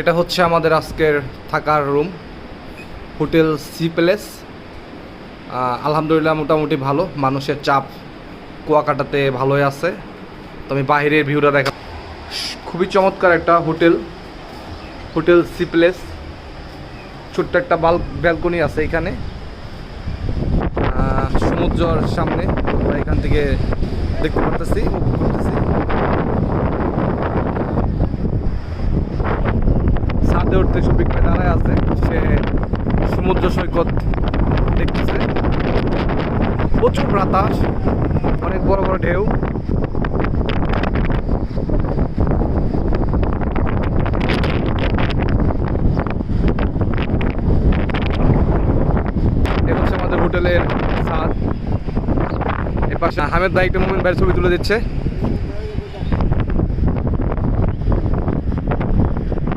এটা হচ্ছে আমাদের আজকের থাকার রুম, হোটেল সি প্যালেস। আলহামদুলিল্লাহ মোটামুটি ভালো, মানুষের চাপ কুয়াকাটাতে ভালোই আছে। তো আমি বাইরের ভিউটা দেখা, খুবই চমৎকার একটা হোটেল, হোটেল সি প্যালেস। ছোট্ট একটা ব্যালকনি আছে এখানে, সমুদ্রের সামনে আমরা এখান থেকে দেখতে পারতেছি, উপভোগ করতেছি। ছাদে উঠতে শফিক ভাই দাঁড়ায় আছে, সে সমুদ্র সৈকত দেখতেছে। প্রচুর বাতাস, অনেক বড় বড় ঢেউ। এ হচ্ছে আমাদের হোটেলের ছাদ। এর পাশে হামেদ ভাই একটা মোমেন্ট ভাইয়ের ছবি তুলে দিচ্ছে।